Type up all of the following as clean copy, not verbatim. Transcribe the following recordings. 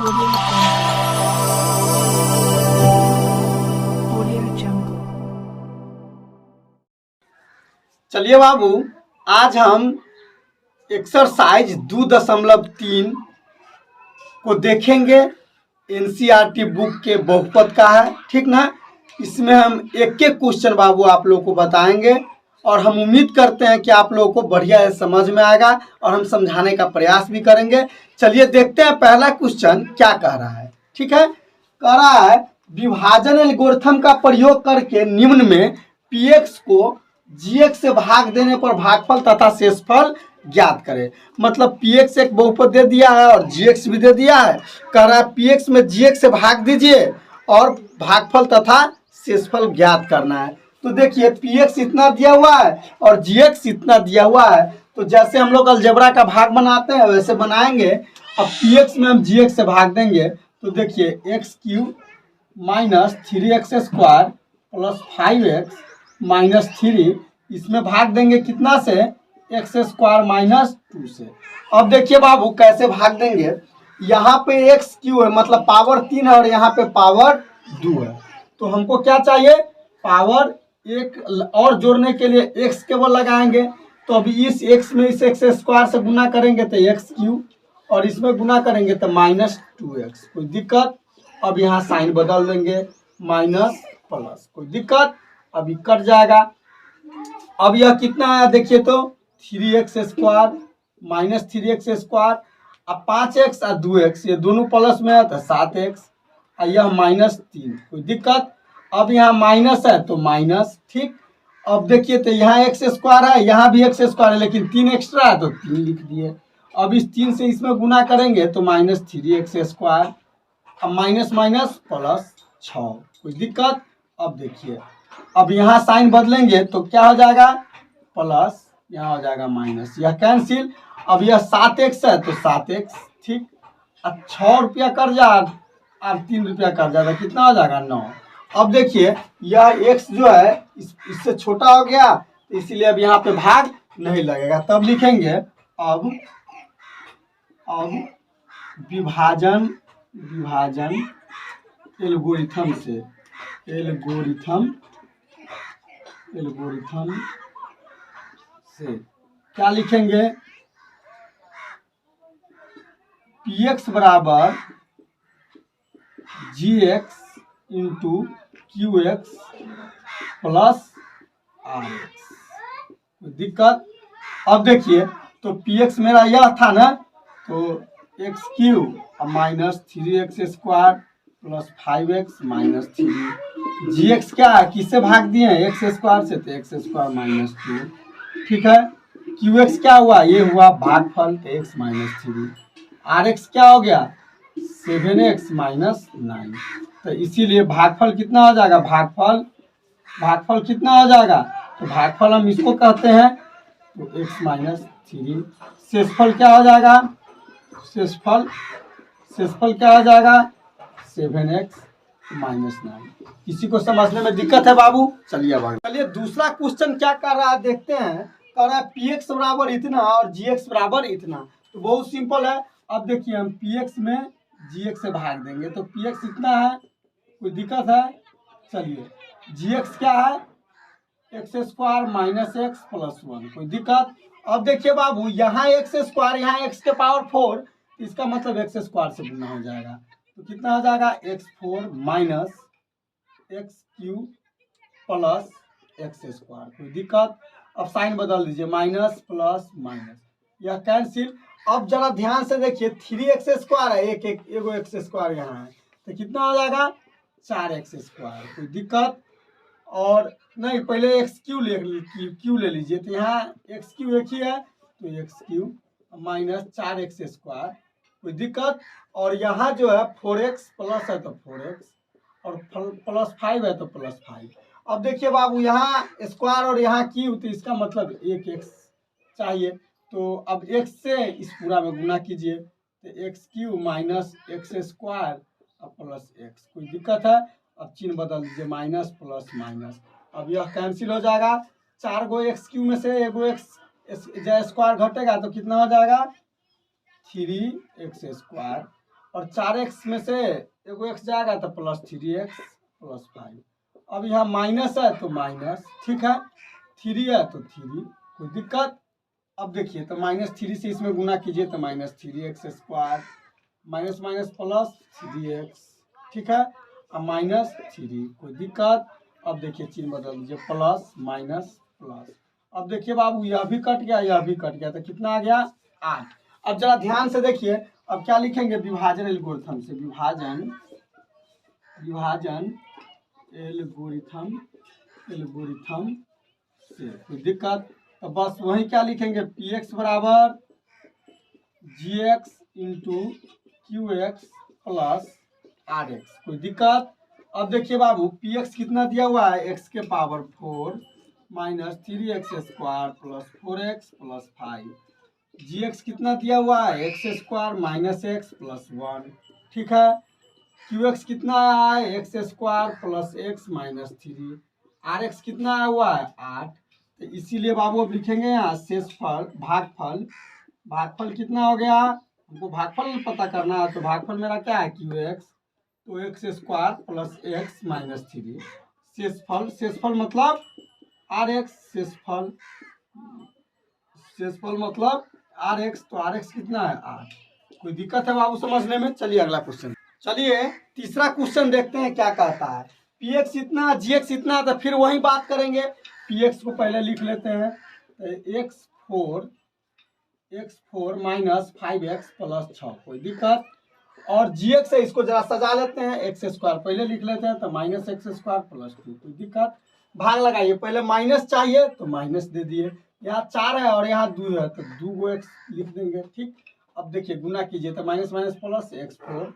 चलिए बाबू, आज हम एक्सरसाइज 2.3 को देखेंगे। एनसीईआरटी बुक के बहुपद का है, ठीक ना। इसमें हम एक एक क्वेश्चन बाबू आप लोगों को बताएंगे और हम उम्मीद करते हैं कि आप लोगों को बढ़िया समझ में आएगा और हम समझाने का प्रयास भी करेंगे। चलिए देखते हैं पहला क्वेश्चन क्या कह रहा है। ठीक है, कह रहा है विभाजन एल्गोरिथम का प्रयोग करके निम्न में पीएक्स को जीएक्स से भाग देने पर भागफल तथा शेषफल ज्ञात करें। मतलब पीएक्स एक बहुपद दे दिया है और जीएक्स भी दे दिया है। कह रहा है पीएक्स में जीएक्स से भाग दीजिए और भागफल तथा शेषफल ज्ञात करना है। तो देखिए पीएक्स इतना दिया हुआ है और जीएक्स इतना दिया हुआ है, तो जैसे हम लोग अलजेब्रा का भाग बनाते हैं वैसे बनाएंगे। अब पीएक्स में हम जीएक्स से भाग देंगे तो देखिए x cube minus 3x square plus 5x minus 3, इसमें भाग देंगे कितना से, एक्स स्क्वायर माइनस 2 से। अब देखिए बाबू कैसे भाग देंगे, यहाँ पे एक्स क्यू है मतलब पावर 3 है और यहाँ पे पावर 2 है। तो हमको क्या चाहिए, पावर एक और जोड़ने के लिए एक्स केवल लगाएंगे। तो अभी इस एक्स में इस एक्स स्क्वायर से गुना करेंगे तो एक्स क्यू और इसमें गुना करेंगे तो माइनस 2x। कोई दिक्कत, अब यहाँ साइन बदल देंगे माइनस प्लस, कोई दिक्कत, अभी कट जाएगा। अब यह कितना आया देखिए तो 3x square minus 3x square, अब 5x और 2x ये दोनों प्लस में है तो 7x और यह माइनस 3, कोई दिक्कत। अब यहाँ माइनस है तो माइनस, ठीक। अब देखिए तो यहाँ एक्स स्क्वायर है, यहाँ भी एक्स स्क्वायर है लेकिन 3 एक्स्ट्रा है तो 3 लिख दिए। अब इस 3 से इसमें गुना करेंगे तो माइनस 3x स्क्वायर, अब माइनस माइनस प्लस 6, कोई दिक्कत। अब देखिए अब यहाँ साइन बदलेंगे तो क्या हो जाएगा, प्लस, यहाँ हो जाएगा माइनस, यह कैंसिल। अब यह 7x है तो 7x, ठीक। अब 6 रुपया कर जा और 3 रुपया कर जाएगा, कितना हो जाएगा 9। अब देखिए यह x जो है इससे छोटा हो गया तो इसीलिए अब यहाँ पे भाग नहीं लगेगा। तब लिखेंगे अब विभाजन एल्गोरिथम से क्या लिखेंगे, px बराबर gx इंटू क्यूएक्स प्लस आरएक्स, दिक्कत। अब देखिए तो px मेरा यह था ना, तो x cube minus 3x square plus 5x minus 3, जी एक्स क्या है, किससे भाग दिए हैं, एक्स स्क्वायर से, तो एक्स स्क्वायर माइनस 2, ठीक है। क्यू एक्स क्या हुआ, ये हुआ भागफल तो एक्स माइनस 3, आर एक्स क्या हो गया 7x माइनस 9। तो इसीलिए भागफल कितना हो जाएगा, भागफल कितना हो जाएगा, तो भागफल हम इसको कहते हैं तो x माइनस 3। शेषफल क्या हो जाएगा, शेषफल क्या हो जाएगा 7x माइनस 9। किसी को समझने में दिक्कत है बाबू, चलिए दूसरा क्वेश्चन क्या कर रहा है देखते हैं। कह रहा है px बराबर इतना और gx बराबर इतना। तो बहुत सिंपल है। अब देखिए हम px में gx से भाग देंगे तो px इतना है, कोई दिक्कत है। चलिए gx क्या है, x square minus x plus 1, कोई दिक्कत। अब देखिए बाबू यहाँ एक्स स्क्वायर, यहाँ एक्स के पावर 4, इसका मतलब एक्स स्क्वायर से गुना हो जाएगा तो कितना हो जाएगा x4 minus x cube plus x square, कोई दिक्कत। अब साइन बदल दीजिए माइनस प्लस माइनस, यह कैंसिल। अब जरा ध्यान से देखिए 3x स्क्वायर है, एगो एक्स स्क्वायर यहाँ है तो कितना हो जाएगा 4x स्क्वायर, कोई दिक्कत। और नहीं पहले एक्स क्यू ले लीजिए तो यहाँ एक्स क्यू एक ही है तो x Q minus 4x square, कोई दिक्कत। और यहाँ जो है 4x प्लस है तो 4x और प्लस 5 है तो प्लस 5। अब देखिए बाबू यहाँ स्क्वायर और यहाँ क्यू तो इसका मतलब एक x चाहिए। तो अब x से इस पूरा में गुना कीजिए तो x Q minus x square और प्लस एक्स, कोई दिक्कत है। अब चिन्ह बदल दीजिए माइनस प्लस माइनस, अब यह कैंसिल हो जाएगा। 4 गो एक्स क्यू में से एगो एक्स स्क्वायर घटेगा तो कितना हो जाएगा 3x स्क्वायर और 4x में से एगो x जाएगा तो +3x + 5। अब यहाँ माइनस है तो माइनस, ठीक है, 3 है तो 3, कोई दिक्कत। अब देखिए तो -3 से इसमें गुना कीजिए तो -3x² माइनस माइनस +3x, ठीक है, अब -3, कोई दिक्कत। अब देखिए चिन्ह बदल दीजिए, प्लस माइनस प्लस। अब देखिए बाबू यह भी कट गया, यह भी कट गया, तो कितना आ गया 8। अब जरा ध्यान से देखिए, अब क्या लिखेंगे, विभाजन एल्गोरिथम से, विभाजन एल्गोरिथम से, कोई दिक्कत। तो बस वही क्या लिखेंगे, px बराबर gx into qx plus rx, कोई दिक्कत। अब देखिए बाबू px कितना दिया हुआ है, x के power 4 minus 3x² plus 4x plus 5। gx कितना दिया हुआ है, x² माइनस x प्लस 1, ठीक है। qx कितना है, x² plus x minus 3। rx कितना आया हुआ है 8। तो इसीलिए बाबू अब लिखेंगे यहाँ शेषफल भागफल कितना हो गया, हमको भागफल पता करना है, तो भागफल मेरा क्या है qx, तो x² प्लस x माइनस 3। शेषफल मतलब rx, शेषफल मतलब rx, तो rx कितना है 8। कोई दिक्कत है बाबू समझने में। चलिए अगला क्वेश्चन, चलिए तीसरा क्वेश्चन देखते हैं क्या कहता है। px इतना, gx इतना, तो फिर वही बात करेंगे। px को पहले लिख लेते हैं, तो x4 माइनस 5x प्लस 6, कोई दिक्कत। और gx है, इसको जरा सजा लेते हैं, x² पहले लिख लेते हैं, तो -x² प्लस 2, कोई दिक्कत। भाग लगाइए, पहले माइनस चाहिए तो माइनस दे दिए, यहाँ 4 है और यहाँ 2 है तो 2 x लिख देंगे, ठीक। अब देखिए गुना कीजिए तो minus minus plus x4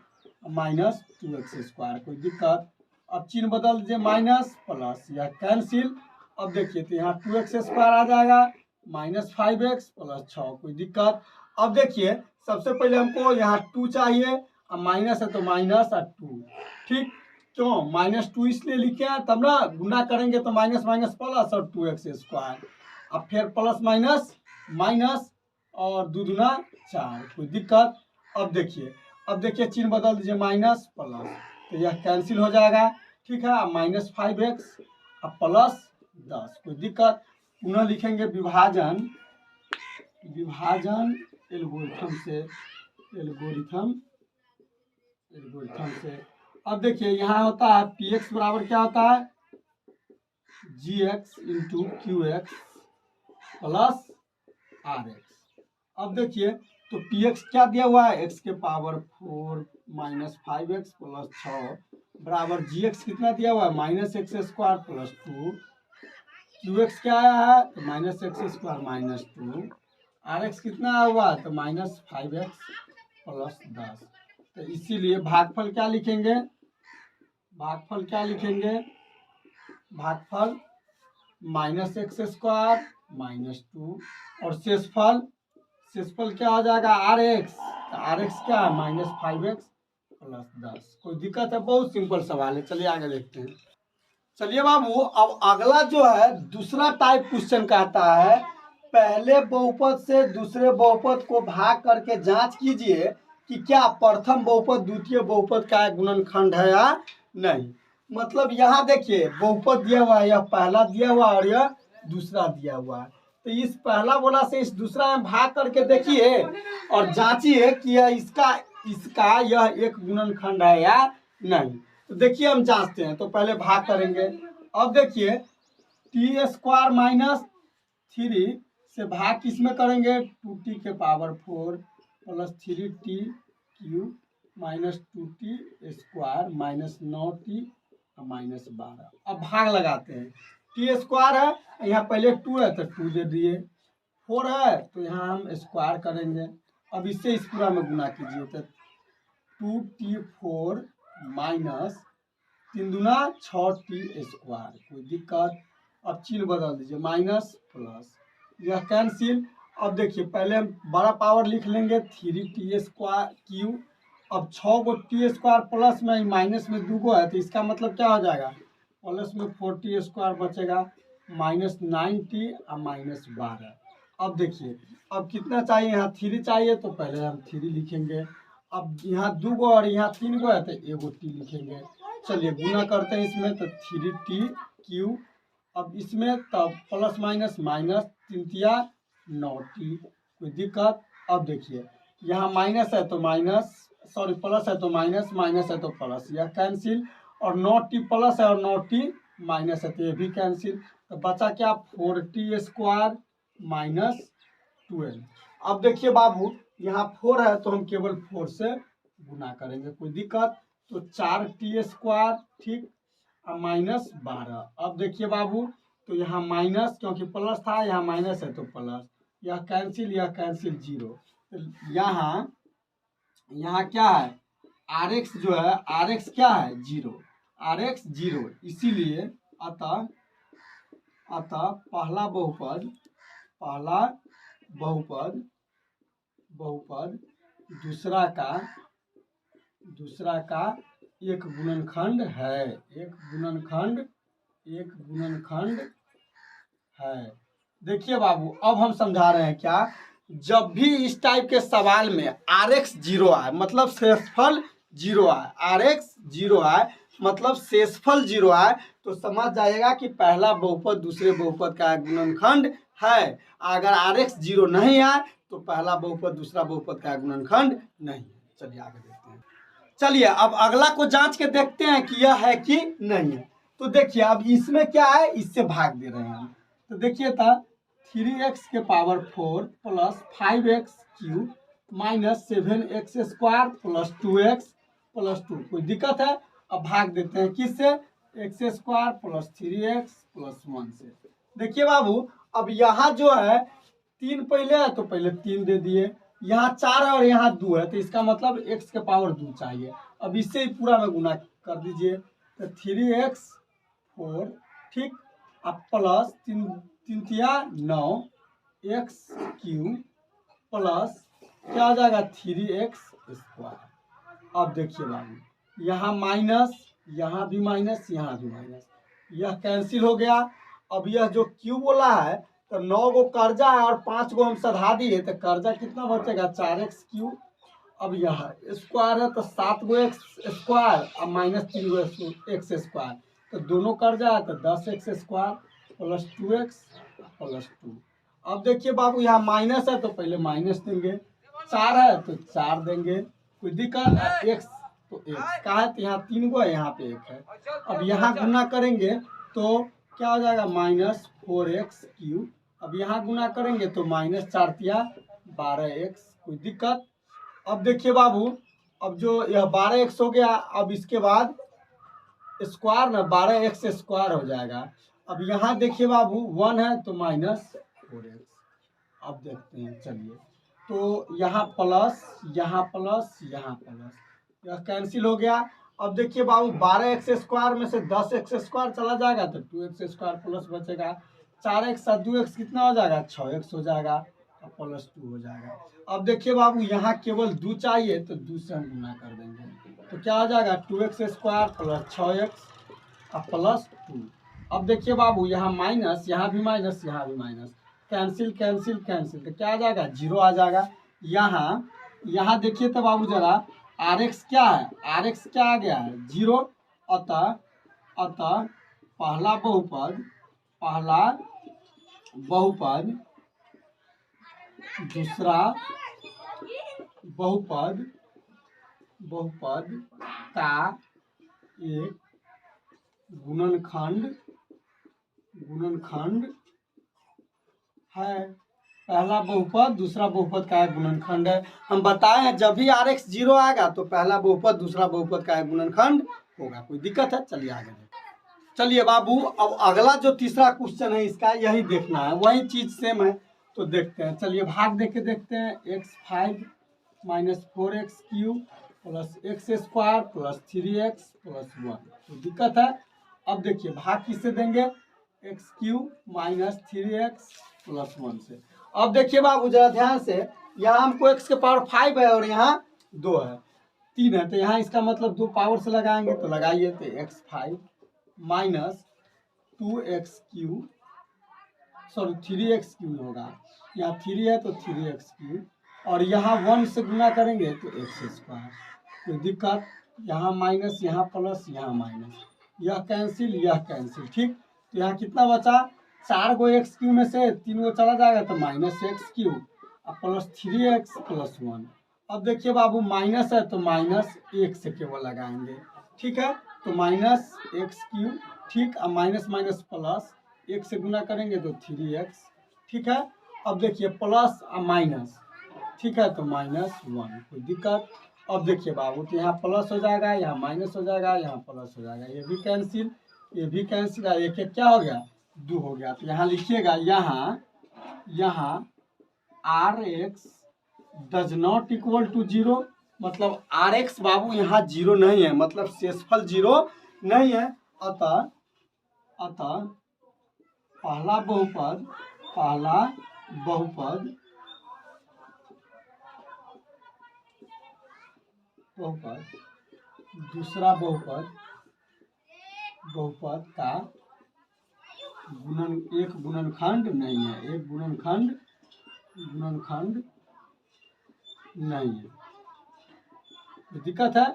minus 2x², कोई दिक्कत। अब चिन्ह बदल दीजिए, माइनस प्लस, या कैंसिल। अब देखिए तो यहाँ 2x² आ जाएगा माइनस 5x प्लस 6, कोई दिक्कत। अब देखिए सबसे पहले हमको यहाँ 2 चाहिए, अब माइनस है तो माइनस और 2, ठीक। क्यों -2 इसलिए लिखे हैं, तब ना गुना करेंगे तो माइनस माइनस प्लस और 2x², अब फिर प्लस माइनस माइनस और 2 दूना 4, कोई दिक्कत। अब देखिए चिन्ह बदल दीजिए, माइनस प्लस, तो यह कैंसिल हो जाएगा, ठीक है। -5x अब प्लस 10, कोई दिक्कत। पुनः लिखेंगे विभाजन एल्गोरिथम से। अब देखिए यहाँ होता है px बराबर क्या होता है, gx into qx plus rx। अब देखिए तो px क्या दिया हुआ है, x के पावर 4 माइनस 5x प्लस 6 बराबर gx कितना दिया हुआ है, -x² प्लस 2। qx क्या आया है, तो -x² माइनस 2। rx कितना आया हुआ है, तो -5x प्लस 10। तो इसीलिए भागफल क्या लिखेंगे, भागफल -x² माइनस 2, और शेषफल क्या हो जाएगा rx, तो rx क्या है -5x प्लस 10। कोई दिक्कत है, बहुत सिंपल सवाल है। चलिए आगे देखते हैं। चलिए बाबू अब अगला जो है दूसरा टाइप क्वेश्चन कहता है, पहले बहुपद से दूसरे बहुपद को भाग करके जांच कीजिए कि क्या प्रथम बहुपद द्वितीय बहुपद का गुणनखंड है या नहीं। मतलब यहाँ देखिए बहुपद दिया हुआ है, यह पहला दिया हुआ और यह दूसरा दिया हुआ है, तो इस पहला बोला से इस दूसरा में भाग करके देखिए और जांचिए कि इसका यह एक गुणनखंड है या नहीं। तो देखिए हम जांचते हैं, तो पहले भाग करेंगे। अब देखिए t² माइनस 3 से भाग किसमें करेंगे, 2t के power 4 plus 3t³ minus 2t² minus 9t minus 12। अब भाग लगाते हैं, t² है, यहाँ पहले 2 है तो 2 दे दिए, 4 है तो यहाँ हम स्क्वायर करेंगे। अब इससे इस पूरा में गुना कीजिए तो 2t4 माइनस 3 दूना 6t², कोई दिक्कत। अब चिन्ह बदल दीजिए, माइनस प्लस, यह कैंसिल। अब देखिए पहले हम बड़ा पावर लिख लेंगे 3t²। अब 6 को t² प्लस में माइनस में 2 गो है, तो इसका मतलब क्या हो जाएगा, प्लस में 4t² बचेगा माइनस 9t और माइनस 12। अब देखिए अब कितना चाहिए, यहाँ 3 चाहिए, तो पहले हम 3 लिखेंगे। अब यहाँ 2 गो और यहाँ 3 गो है तो एगो टी लिखेंगे। चलिए गुना करते हैं इसमें तो 3t³ अब इसमें तब प्लस माइनस माइनस 3 9t कोई दिक्कत। अब देखिए यहाँ माइनस है तो माइनस सॉरी प्लस है तो माइनस माइनस है तो प्लस यह कैंसिल और 9t प्लस है और 9t माइनस है तो ये भी कैंसिल। तो बचा क्या 4t² माइनस 12। अब देखिए बाबू यहाँ 4 है तो हम केवल 4 से गुना करेंगे कोई दिक्कत। तो 4t² ठीक अब माइनस 12। अब देखिए बाबू तो यहाँ माइनस क्योंकि प्लस था यहाँ माइनस है तो प्लस यह कैंसिल 0। तो यहाँ क्या है rx जो है rx क्या है 0 rx 0 इसीलिए अतः पहला बहुपद दूसरा का एक गुणनखंड है। देखिए बाबू अब हम समझा रहे हैं क्या जब भी इस टाइप के सवाल में rx 0 आए मतलब शेषफल 0 आए rx 0 आए मतलब शेषफल 0 आए तो समझ जाएगा कि पहला बहुपद दूसरे बहुपद का गुणनखंड है। अगर rx 0 नहीं आए तो पहला बहुपद दूसरा बहुपद का गुणनखंड नहीं। चलिए आगे देखते हैं। चलिए अब अगला को जांच के देखते हैं कि यह है कि नहीं है। तो देखिए अब इसमें क्या है इससे भाग दे रहे हैं हम। तो देखिए था 3x के power 4 plus 5x³ minus 7x² plus 2x plus 2 कोई दिक्कत है। अब भाग देते हैं किससे x² प्लस 3x प्लस 1 से। देखिए बाबू अब यहाँ जो है 3 पहले है तो पहले 3 दे दिए यहाँ 4 है और यहाँ 2 है तो इसका मतलब x के पावर 2 चाहिए। अब इससे ही पूरा में गुना कर दीजिए तो 3x4 ठीक अब प्लस 3 9 x³ प्लस क्या हो जाएगा 3x²। अब देखिए बाबू यहाँ माइनस यहाँ भी माइनस यह कैंसिल हो गया। अब यह जो क्यू बोला है तो 9 गो कर्जा है और 5 गो हम सधा दिए तो कर्जा कितना बचेगा 4x³ अब यह स्क्वायर है तो 7 गो x² और माइनस 3 गो x² तो दोनों कर्जा है तो 10x² प्लस 2x प्लस 2। अब देखिए बाबू यहाँ माइनस है तो पहले माइनस देंगे 4 है तो 4 देंगे कोई दिक्कत x तो x का है तो यहाँ 3 गो है यहाँ पे 1 है। अब यहाँ गुना करेंगे तो क्या हो जाएगा माइनस 4x³ अब यहाँ गुना करेंगे तो माइनस 4 12x कोई दिक्कत। अब देखिए बाबू अब जो यह 12x हो गया अब इसके बाद स्क्वायर ना 12x² हो जाएगा। अब यहाँ देखिए बाबू 1 है तो माइनस 4x। अब देखते हैं चलिए तो यहाँ प्लस यह कैंसिल हो गया। अब देखिए बाबू 12x² में से 10x² चला जाएगा तो 2x² प्लस बचेगा 4x और 2x कितना हो जाएगा 6x हो जाएगा और प्लस 2 हो जाएगा। अब देखिए बाबू यहाँ केवल 2 चाहिए तो 2 से हम गुना कर देंगे तो क्या हो जाएगा 2x² प्लस 6x और प्लस 2। अब देखिए बाबू यहाँ माइनस यहाँ भी माइनस कैंसिल तो क्या आ जाएगा 0 आ जाएगा। यहाँ देखिए तो बाबू जरा rx क्या है rx क्या आ गया है 0 अतः पहला बहुपद दूसरा बहुपद का एक गुणनखंड है। पहला बहुपद दूसरा बहुपद का एक गुणनखंड है। हम बताए हैं जब भी rx 0 आएगा तो पहला बहुपद दूसरा बहुपद का एक गुणनखंड होगा। कोई दिक्कत है चलिए आगे देखते। चलिए बाबू अब अगला जो तीसरा क्वेश्चन है इसका यही देखना है वही चीज सेम है तो देखते हैं। चलिए भाग देख के देखते हैं x5 minus 4x³ plus x² plus 3x plus 1 तो दिक्कत है। अब देखिए भाग किससे देंगे x³ माइनस 3x प्लस 1 से। अब देखिए बाबू जरा ध्यान से यहाँ हमको x के पावर 5 है और यहाँ 2 है 3 है तो यहाँ इसका मतलब 2 पावर से लगाएंगे तो लगाइए तो x5 माइनस 3x³ होगा यहाँ 3 है तो 3x³ और यहाँ 1 से गुना करेंगे तो एक्स स्क्वायर। कोई दिक्कत? यहाँ माइनस, यहाँ प्लस, यहाँ माइनस, यह कैंसिल, यह कैंसिल। ठीक, तो यहाँ कितना बचा? 4 गो एक्स क्यू में से 3 गो चला जाएगा तो माइनस एक्स क्यू और प्लस 3x प्लस 1। अब देखिए बाबू माइनस है तो माइनस 1 से केवल लगाएंगे। ठीक है, तो माइनस एक्स क्यू। ठीक, अब माइनस माइनस प्लस, 1 से गुना करेंगे तो 3x। ठीक है, अब देखिए प्लस और माइनस। ठीक है, तो -1। कोई दिक्कत? अब देखिए बाबू, तो यहाँ प्लस हो जाएगा, यहाँ माइनस हो जाएगा, यहाँ प्लस हो जाएगा, ये भी कैंसिल, ये भी कैंसिल। एक एक क्या हो गया? 2 हो गया। तो यहाँ लिखिएगा, यहाँ Rx does not equal to 0, मतलब Rx बाबू यहाँ 0 नहीं है, मतलब शेषफल 0 नहीं है। अतः पहला बहुपद दूसरा बहुपद का एक गुणनखंड नहीं है, एक गुणनखंड नहीं है। दिक्कत है?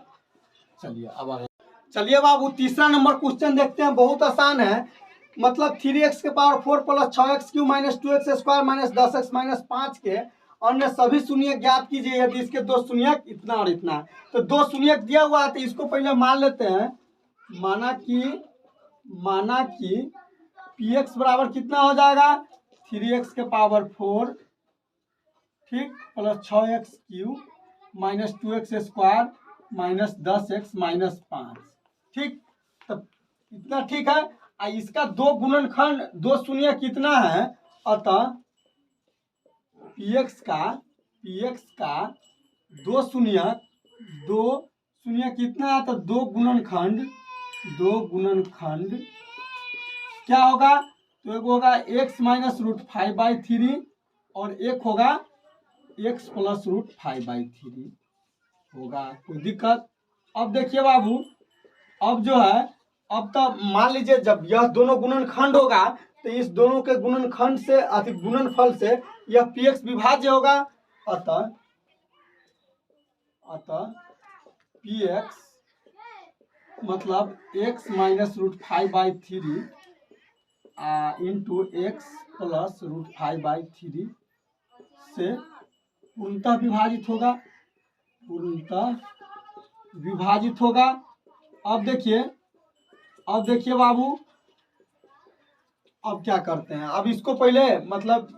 चलिए अब आगे। चलिए बाबू तीसरा नंबर क्वेश्चन देखते हैं, बहुत आसान है। मतलब 3x के power 4 plus 6x Q minus 2x square minus 10x minus 5 के अन्य सभी शून्य ज्ञात कीजिए यदि इसके दो शून्यक इतना और इतना। तो दो शून्यक दिया हुआ है तो इसको पहले मान लेते हैं। माना कि px बराबर कितना हो जाएगा? 3x के पावर 4 ठीक plus 6x Q minus 2x square minus 10x minus 5। ठीक, तब इतना ठीक है। इसका दो गुणनखंड, दो शून्य कितना है? अतः px का दो शून्य कितना है? तो दो गुणनखंड क्या होगा? तो एक होगा x माइनस √5/3 और एक होगा x प्लस √5/3 होगा। कोई दिक्कत? अब देखिए बाबू, अब जो है, अब तो मान लीजिए जब यह दोनों गुणनखंड होगा तो इस दोनों के गुणनखंड से अति गुणनफल से यह px विभाज्य होगा। अतः px मतलब x minus √5/3 into x plus √5/3 से पूर्णतः विभाजित होगा। अब देखिए बाबू, अब क्या करते हैं? अब इसको पहले मतलब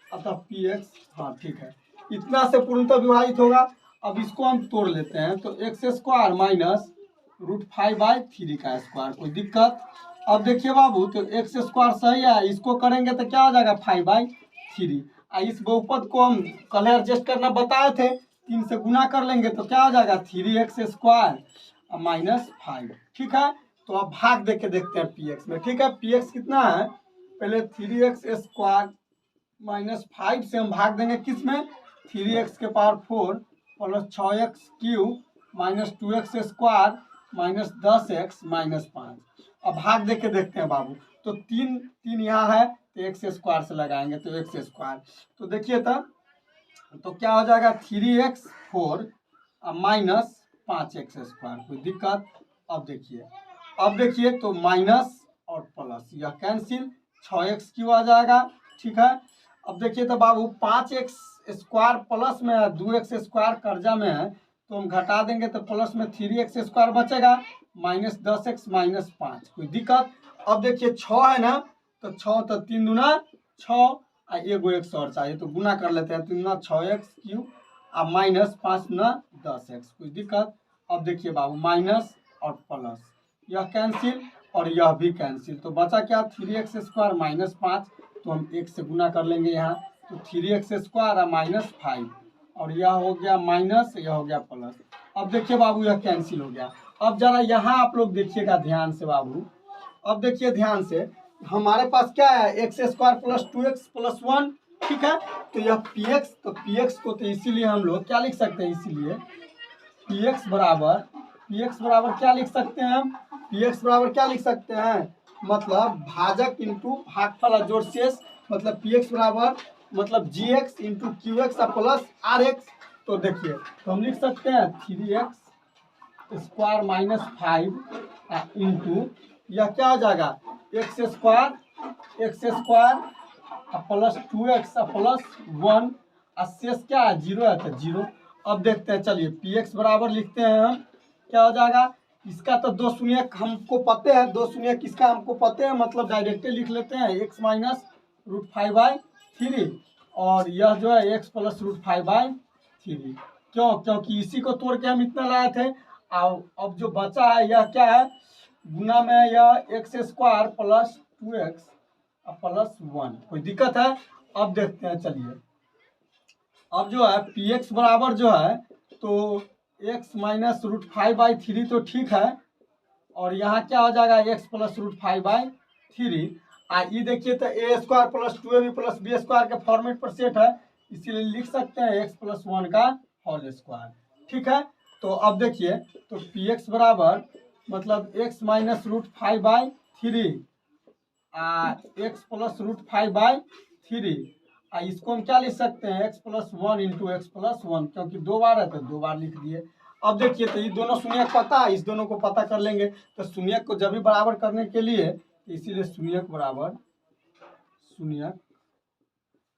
अतः px, हाँ ठीक है, इतना से पूर्णतः विभाजित होगा। अब इसको हम तोड़ लेते हैं तो x स्क्वायर माइनस √5/3 का स्क्वायर। कोई दिक्कत? अब देखिए बाबू, तो x स्क्वायर सही है, इसको करेंगे तो क्या हो जाएगा? 5/3। इस बहुपद को हम कल एडजस्ट करना बताए थे, 3 से गुना कर लेंगे तो क्या हो जाएगा? 3x square minus 5। ठीक है, तो अब भाग देके देखते हैं px में। ठीक है, px कितना है? पहले 3x स्क्वायर माइनस 5 से हम भाग देंगे किस में? 3x के power 4 plus 6x Q minus 2x square minus 10x minus 5। अब भाग देके देखते हैं बाबू, तो 3 यहाँ है तो एक्स स्क्वायर से लगाएंगे तो एक्स स्क्वायर। तो देखिए तो क्या हो जाएगा? 3x 4 minus 5x square. कोई दिक्कत? अब देखिए तो माइनस और प्लस यह कैंसिल, 6x क्यू आ जाएगा। ठीक है, अब देखिए तो बाबू 5x स्क्वायर प्लस में है, 2x स्क्वायर कर्जा में है तो हम घटा देंगे तो प्लस में 3x स्क्वायर बचेगा माइनस 10x माइनस 5। कोई दिक्कत? अब देखिए 6 है ना, तो 6 तो 3 दूना 6 एगो x और चाहिए तो गुना कर लेते हैं। 3 दूना 6x क्यू और माइनस 5 दूना 10x। कोई दिक्कत? अब देखिए बाबू माइनस और प्लस यह कैंसिल और यह भी कैंसिल, तो बचा क्या? 3x स्क्वायर माइनस 5, तो हम 1 से गुना कर लेंगे यहाँ, तो 3x स्क्वायर माइनस 5 और यह हो गया माइनस, यह हो गया प्लस। अब देखिए बाबू यह कैंसिल हो गया। अब जरा यहाँ आप लोग देखिएगा ध्यान से बाबू, अब देखिए ध्यान से, हमारे पास क्या है? X square plus 2x plus 1। ठीक है, तो यह px, तो px को तो इसीलिए हम लोग क्या लिख सकते हैं? इसीलिए px बराबर क्या लिख सकते हैं हम? px बराबर क्या लिख सकते हैं? मतलब भाजक इंटू भागफल जोड़ शेष, मतलब px बराबर मतलब g x into q x plus r x. तो देखिए तो हम लिख सकते हैं 3x स्क्वायर माइनस 5 इंटू यह क्या हो जाएगा x square plus 2x plus 1 शेष क्या है 0 है तो 0। अब देखते हैं चलिए पी एक्स बराबर लिखते हैं हम क्या हो जाएगा इसका तो दो शून्य हमको पते हैं दो शून्य किसका हमको पते हैं मतलब डायरेक्टली लिख लेते हैं x माइनस रूट 5/3 और यह जो है x प्लस रूट 5/3। क्यों क्योंकि इसी को तोड़ के हम इतना लाए थे। अब जो बचा है यह क्या है गुना में यह x square plus 2x plus 1। कोई दिक्कत है। अब देखते हैं चलिए अब जो है पी एक्स बराबर जो है तो x माइनस रूट 5/3 तो ठीक है और यहाँ क्या हो जाएगा x प्लस रूट 5/3 ये देखिए तो a square plus 2ab plus b square के फॉर्मेट पर सेट है इसीलिए लिख सकते हैं x प्लस 1 का होल स्क्वायर। ठीक है तो अब देखिए तो पी एक्स बराबर मतलब x minus root 5/3 x plus root 5/3 इसको हम क्या लिख सकते हैं x plus 1 into x plus 1 क्योंकि दो बार है तो दो बार लिख दिए। अब देखिए तो ये दोनों शून्य पता है इस दोनों को पता कर लेंगे तो शून्य को जब भी बराबर करने के लिए इसीलिए शून्य बराबर शून्य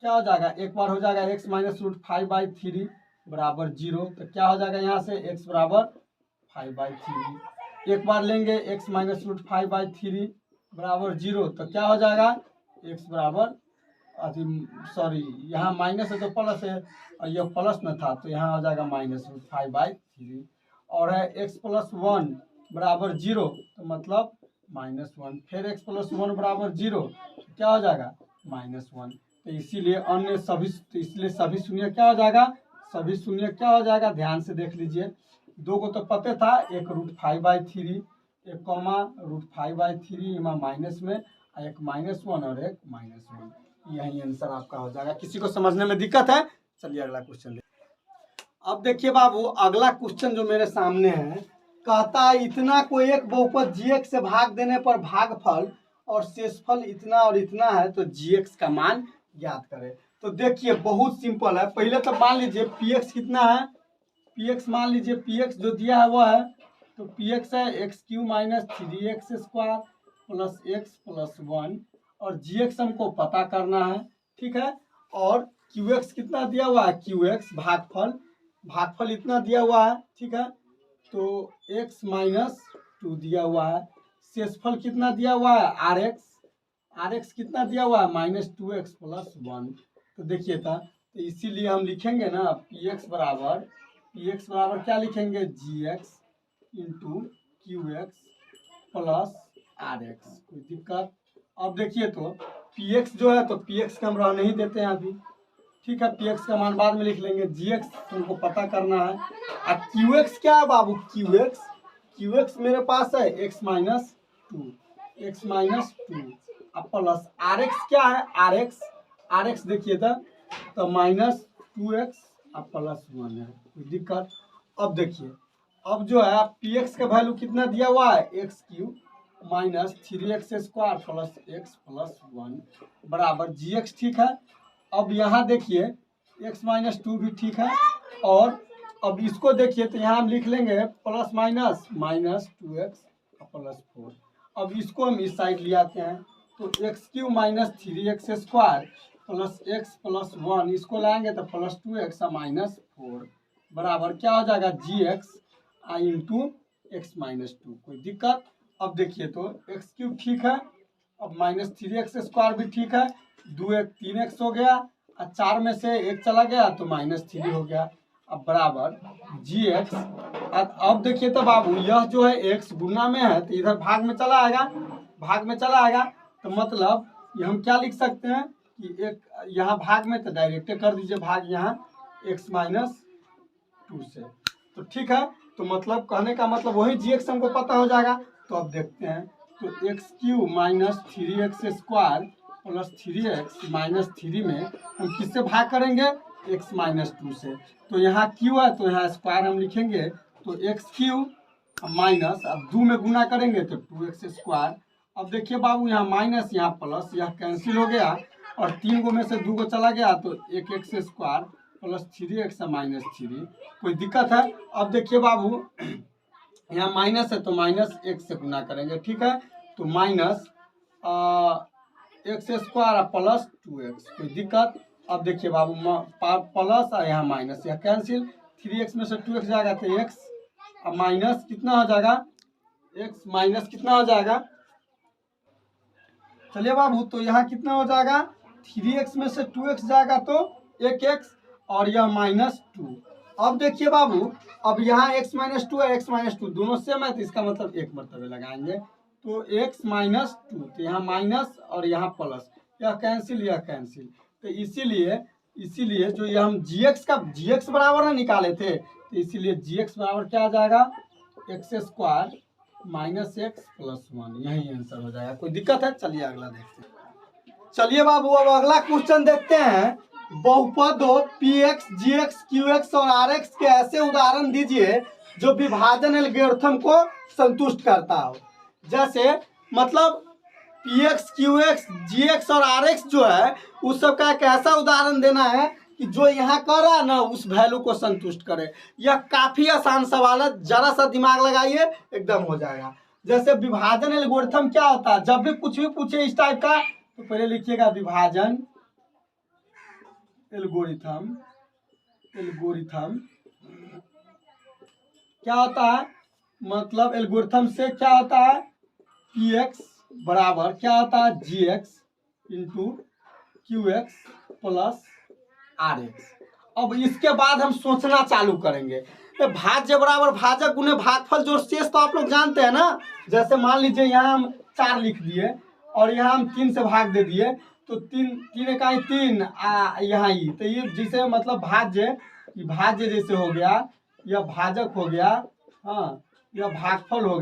क्या हो जाएगा एक बार हो जाएगा x माइनस रूट 5/3 बराबर 0 तो क्या हो जाएगा यहाँ से x बराबर 5/3 एक बार लेंगे x माइनस रूट 5/3 बराबर 0 तो क्या हो जाएगा x बराबर अभी सॉरी यहाँ माइनस है तो प्लस है और यह प्लस में था तो यहाँ हो जाएगा माइनस रूट 5/3 और है x प्लस 1 बराबर 0 तो मतलब -1 फिर x प्लस 1 बराबर 0 तो क्या हो जाएगा -1 तो इसीलिए अन्य सभी तो इसलिए सभी शून्य क्या हो जाएगा सभी शून्य क्या हो जाएगा ध्यान से देख लीजिए दो को तो पते था एक रूट 5/3 एक कॉमा रूट 5/3 माइनस में एक -1 और एक -1 यही आंसर आपका हो जाएगा। किसी को समझने में दिक्कत है चलिए अगला क्वेश्चन अब देखिए बाबू अगला क्वेश्चन जो मेरे सामने है कहता है इतना को एक बहुपद जी से भाग देने पर भागफल और शेषफल इतना और इतना है तो जी का मान ज्ञात करें। तो देखिए बहुत सिंपल है पहले तो मान लीजिए पी एक्स कितना है पी एक्स मान लीजिए पी एक्स जो दिया है वो है तो पी एक्स है x³ minus 3x square plus x plus 1 और जी एक्स हमको पता करना है। ठीक है और क्यू एक्स कितना दिया हुआ है क्यू एक्स भागफल इतना दिया हुआ है। ठीक है तो x माइनस 2 दिया हुआ है शेषफल कितना दिया हुआ है आर एक्स कितना दिया हुआ है -2x प्लस 1। तो देखिए था तो इसीलिए हम लिखेंगे ना पी एक्स बराबर क्या लिखेंगे g x into q x plus r x. कोई दिक्कत। अब देखिए तो पी एक्स जो है तो पी एक्स का हम रहने ही देते हैं अभी। ठीक है पी एक्स का मान बाद में लिख लेंगे जी एक्स तुमको पता करना है और क्यू एक्स क्या है बाबू क्यू एक्स मेरे पास है x माइनस 2 अब प्लस आर एक्स क्या है आर एक्स देखिए तो -2x अब प्लस 1 है। कोई दिक्कत। अब देखिए अब जो है पी एक्स का वैल्यू कितना दिया हुआ है x³ minus 3x square plus x plus 1 बराबर जी एक्स। ठीक है अब यहाँ देखिए x माइनस 2 भी ठीक है और अब इसको देखिए तो यहाँ हम लिख लेंगे प्लस माइनस -2x प्लस 4। अब इसको हम इस साइड ले आते हैं तो x³ minus 3x square plus x plus 1 इसको लाएंगे तो प्लस 2x माइनस 4 बराबर क्या हो जाएगा जी एक्स इंटू एक्स माइनस 2। कोई दिक्कत। अब देखिए तो x³ ठीक है अब -3x स्क्वायर भी ठीक है 3x हो गया और 4 में से 1 चला गया तो -3 हो गया अब बराबर जी एक्स। अब देखिए तो बाबू यह जो है x गुना में है तो इधर भाग में चला आएगा तो मतलब ये हम क्या लिख सकते हैं कि एक यहाँ भाग में तो डायरेक्ट कर दीजिए भाग यहाँ x माइनस 2 से। तो ठीक है तो मतलब कहने का मतलब वही जी एक्स हमको पता हो जाएगा। तो अब देखते हैं तो x³ minus 3x square plus 3x minus 3 में हम किससे भाग करेंगे x माइनस 2 से। तो यहाँ q है तो यहाँ स्क्वायर हम लिखेंगे तो x³ माइनस अब 2 में गुना करेंगे तो 2x स्क्वायर। अब देखिए बाबू यहाँ माइनस यहाँ प्लस यह कैंसिल हो गया और 3 को में से 2 को चला गया तो 1x² प्लस 3x -3। कोई दिक्कत है? अब देखिए बाबू, यहाँ माइनस है तो माइनस x से गुना करेंगे, ठीक है। तो माइनस x² प्लस 2x, कोई दिक्कत? अब देखिए बाबू, प्लस और यहाँ माइनस, यह कैंसिल, 3x में से 2x जाएगा तो x, अब माइनस कितना हो जाएगा, x माइनस कितना हो जाएगा, चलिए बाबू, तो यहाँ कितना हो जाएगा, 3x में से 2x जाएगा तो 1x और यह -2। अब देखिए बाबू, अब यहाँ x -2 है, x -2 दोनों सेम है तो इसका मतलब एक मरतबे लगाएंगे, तो x -2, तो यहाँ माइनस और यहाँ प्लस, यह कैंसिल यह कैंसिल, तो इसीलिए जो ये हम gx बराबर ना निकाले थे, तो इसीलिए gx बराबर क्या आ जाएगा, x² -x + 1, यही आंसर हो जाएगा। कोई दिक्कत है? चलिए अगला देखते हैं। चलिए बाबू, अब अगला क्वेश्चन देखते हैं। बहुपदों px, gx, qx और rx के ऐसे उदाहरण दीजिए जो विभाजन एल्गोरिथम को संतुष्ट करता हो। जैसे मतलब px, qx, gx और rx जो है उस सब का एक ऐसा उदाहरण देना है कि जो यहाँ कर रहा है ना उस वैल्यू को संतुष्ट करे। यह काफी आसान सवाल है, जरा सा दिमाग लगाइए एकदम हो जाएगा। जैसे विभाजन एल्गोरिथम क्या होता है, जब भी कुछ भी पूछे इस टाइप का तो पहले लिखिएगा विभाजन एल्गोरिथम क्या होता है, मतलब एल्गोरिथम से क्या होता है, px बराबर क्या होता है, gx into qx plus rx। अब इसके बाद हम सोचना चालू करेंगे, भाज्य बराबर भाजक गुने भागफल जोड़ शेष, तो आप लोग जानते हैं ना। जैसे मान लीजिए यहाँ हम 4 लिख दिए और यहाँ हम 3 से भाग दे दिए, तो 3 इकाई 3 यहाँ ही, तो ये जिसे मतलब भाज्य जैसे हो गया, यह भाजक हो गया, हाँ यह भागफल हो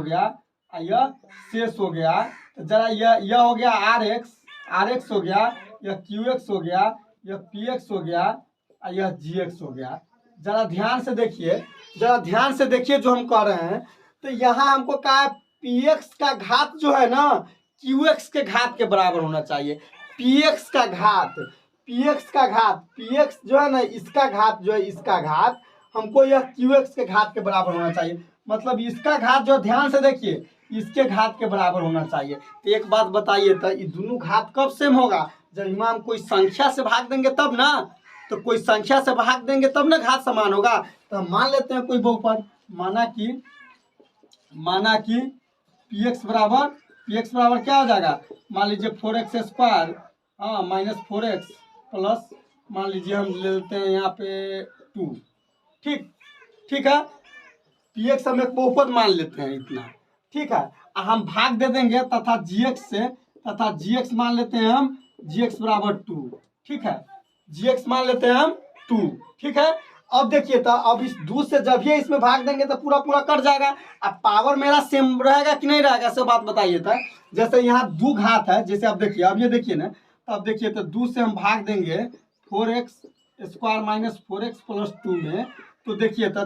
गया, यह शेष हो गया। तो जरा यह हो गया rx हो गया, यह qx हो गया, यह px हो गया और यह gx हो गया। जरा ध्यान से देखिए जो हम कह रहे हैं। तो यहाँ हमको कहा px का घात जो है ना qx के घात के बराबर होना चाहिए। px जो है ना इसका घात जो है, इसका घात हमको यह qx के घात के बराबर होना चाहिए। मतलब इसका घात जो, ध्यान से देखिए, इसके घात के बराबर होना चाहिए। तो एक बात बताइए, तो ये दोनों घात कब सेम होगा, जब हम कोई संख्या से भाग देंगे तब ना, तो कोई संख्या से भाग देंगे तब ना घात समान होगा। तो हम मान लेते हैं कोई बहुपद, माना कि px बराबर क्या हो जाएगा, मान लीजिए 4x² -4x प्लस मान लीजिए हम ले लेते हैं यहाँ पे 2, ठीक है। px हम एक बहुपद मान लेते हैं इतना, ठीक है। हम भाग दे देंगे तथा gx मान लेते हैं हम gx बराबर 2, ठीक है। gx मान लेते हैं हम 2, ठीक है। अब देखिए, तो अब इस 2 से जब ये इसमें भाग देंगे तो पूरा कट जाएगा। अब पावर मेरा सेम रहेगा कि नहीं रहेगा, सब बात बताइए। था जैसे यहाँ 2 घात है, जैसे अब देखिए, अब ये देखिए ना, अब देखिए तो 2 से हम भाग देंगे 4x² -4x + 2 में, तो देखिए तो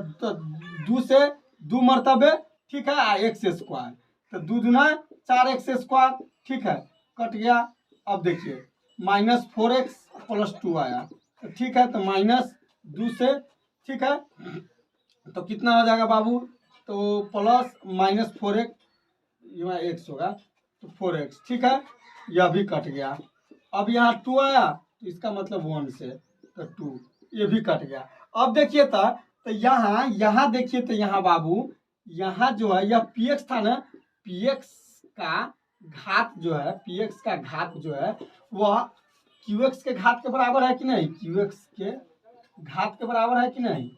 2 से 2 मरतबे, ठीक है, x², तो 2 दूना 4x², ठीक है, कट गया। अब देखिए -4x + 2 आया, तो ठीक है, तो -2 से, ठीक है, तो कितना हो जाएगा बाबू, तो प्लस -4x, यहाँ x होगा तो 4x, ठीक है, यह भी कट गया। अब यहाँ 2 आया तो इसका मतलब 1 से, तो 2, ये भी कट गया। अब देखिए तो यहाँ देखिए, तो यहाँ बाबू, यहाँ जो है यह px था ना, px का घात जो है वह qx के घात के बराबर है कि नहीं, qx के घात के बराबर है कि नहीं।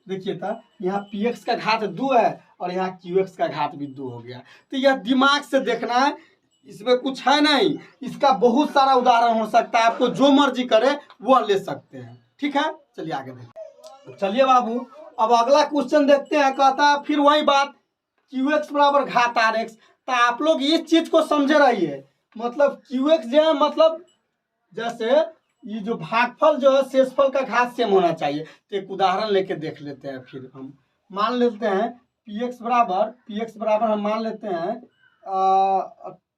देखिए तो यहाँ px का घात 2 है और यहाँ qx का घात भी 2 हो गया। तो यह दिमाग से देखना है, इसमें कुछ है नहीं, इसका बहुत सारा उदाहरण हो सकता है, आपको जो मर्जी करे वो ले सकते हैं, ठीक है। चलिए आगे देखते। चलिए बाबू, अब अगला क्वेश्चन देखते हैं। कहता है फिर वही बात, qx बराबर घात rx। तो आप लोग इस चीज को समझे रहिए, मतलब qx जो है, मतलब जैसे ये जो भागफल जो है शेषफल का घात सेम होना चाहिए। तो एक उदाहरण लेके देख लेते हैं। फिर हम मान लेते हैं px बराबर हम मान लेते हैं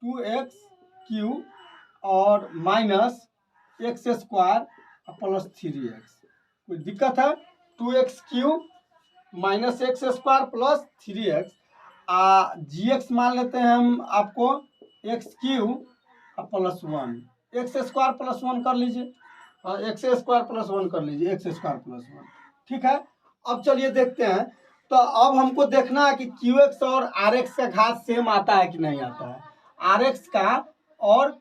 2x³ और minus x square plus 3x। कोई दिक्कत है? 2x³ minus x square plus 3x gx मान लेते हैं हम आपको x³ plus 1, x square plus 1 कर लीजिए, एक्स स्क्वायर प्लस 1 कर लीजिए, एक्स स्क्वायर प्लस 1। ठीक है, अब चलिए देखते हैं। तो अब हमको देखना है कि qx और rx का घात सेम आता है कि नहीं आता है। rx का और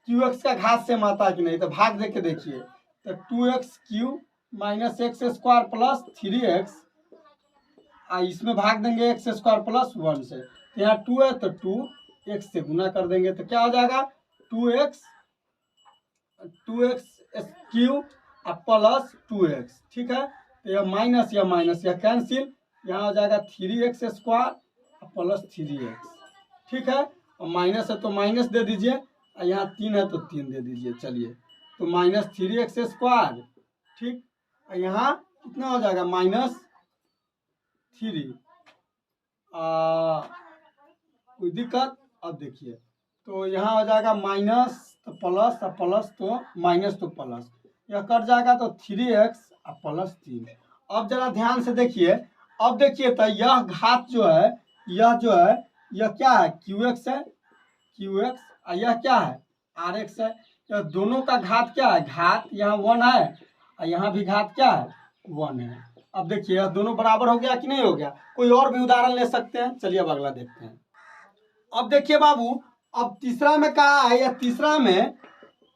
qx का घात सेम आता है कि नहीं, तो भाग दे के देखिए। तो 2x³ minus x square plus 3x, इसमें भाग देंगे एक्स स्क्वायर प्लस 1 से। तो यहाँ 2 है तो 2x से गुना कर देंगे तो क्या हो जाएगा 2x³ प्लस 2x। ठीक है, तो यह माइनस यह कैंसिल, यहाँ हो जाएगा 3x स्क्वायर प्लस 3x। ठीक है, और माइनस है तो माइनस दे दीजिए, और यहाँ 3 है तो 3 दे दीजिए। चलिए, तो माइनस 3x स्क्वायर, ठीक, और यहाँ कितना हो जाएगा -3। कोई दिक्कत? अब देखिए, तो यहाँ हो जाएगा माइनस तो प्लस, प्लस तो माइनस तो प्लस, यह कट जाएगा तो 3x प्लस 3। अब जरा ध्यान से देखिए, अब देखिए तो यह घात जो है, यह क्या है qx है, qx, और यह क्या है rx है। यह दोनों का घात क्या है, घात यहाँ 1 है और यहाँ भी घात क्या है 1 है। अब देखिए यह दोनों बराबर हो गया कि नहीं हो गया। कोई और भी उदाहरण ले सकते हैं। चलिए अब अगला देखते हैं। अब देखिए बाबू, अब तीसरा में कहा है, या तीसरा में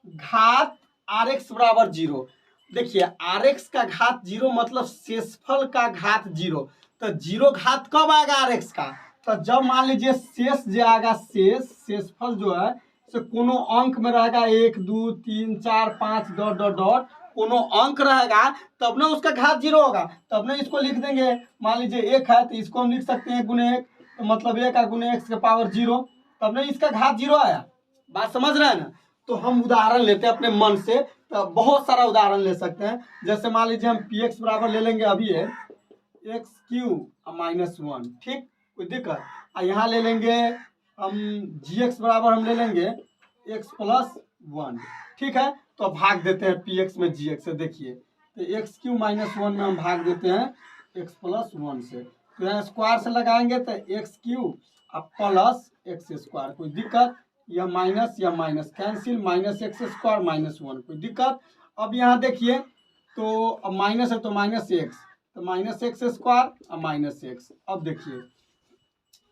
घात rx बराबर 0। देखिए rx का घात 0 मतलब शेषफल का घात 0। तो 0 घात कब आएगा rx का, तो जब मान लीजिए शेष जो आएगा, शेषफल जो है से कोनो अंक में रहेगा, 1 2 3 4 5 डॉट डॉट डॉट, कोनो अंक रहेगा तब ना उसका घात 0 होगा, तब ना इसको लिख देंगे। मान लीजिए 1 है तो इसको हम लिख सकते हैं गुने 1, तो मतलब 1 का गुने x के पावर 0, तब ना इसका घात 0 आया। बात समझ रहे हैं ना। तो हम उदाहरण लेते हैं अपने मन से, तो बहुत सारा उदाहरण ले सकते हैं। जैसे मान लीजिए हम px बराबर ले लेंगे, अभी है x³ माइनस 1। ठीक, कोई दिक्कत? यहाँ ले लेंगे हम gx बराबर हम ले लेंगे x प्लस 1। ठीक है, तो भाग देते हैं px में gx से। देखिए, तो x³ माइनस 1 में हम भाग देते हैं x प्लस 1 से। तो यहाँ स्क्वायर से लगाएंगे तो x³ प्लस x स्क्वायर। कोई दिक्कत? यह minus cancel, minus x square minus 1। कोई दिक्कत? अब यहाँ देखिए, तो अब माइनस है तो माइनस एक्स, तो माइनस एक्स स्क्वायर और माइनस एक्स। अब देखिए,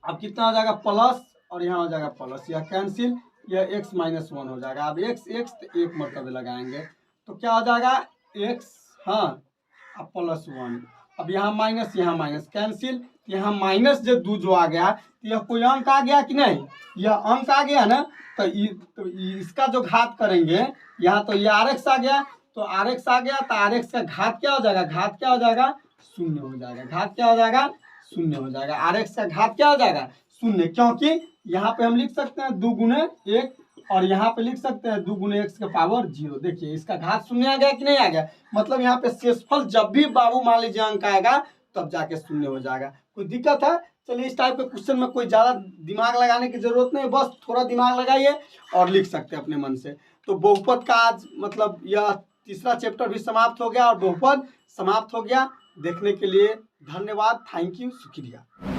अब कितना हो जाएगा प्लस, और यहाँ हो जाएगा प्लस, यह कैंसिल, यह x माइनस 1 हो जाएगा। अब x तो एक मरतबे लगाएंगे तो क्या हो जाएगा x, हाँ, अब प्लस 1। अब यहाँ माइनस कैंसिल, यहाँ माइनस जो आ गया, तो यह कोई अंक आ गया कि नहीं, यह अंक आ गया ना। तो इसका जो घात करेंगे, यहाँ तो ये rx आ गया, तो rx आ गया, तो rx का घात क्या हो जाएगा, घात क्या हो जाएगा 0 हो जाएगा, घात क्या हो जाएगा 0 हो जाएगा। rx का घात क्या हो जाएगा 0, क्योंकि यहाँ पे हम लिख सकते हैं 2 गुने 1, और यहाँ पे लिख सकते हैं 2 गुने x के पावर 0। देखिए इसका घात 0 आ गया कि नहीं आ गया। मतलब यहाँ पे शेषफल जब भी बाबू मान लीजिए अंक आएगा तब जाके 0 हो जाएगा। कोई दिक्कत है? चलिए, इस टाइप के क्वेश्चन में कोई ज़्यादा दिमाग लगाने की जरूरत नहीं, बस थोड़ा दिमाग लगाइए और लिख सकते हैं अपने मन से। तो बहुपद का आज मतलब यह तीसरा चैप्टर भी समाप्त हो गया और बहुपद समाप्त हो गया। देखने के लिए धन्यवाद, थैंक यू, शुक्रिया।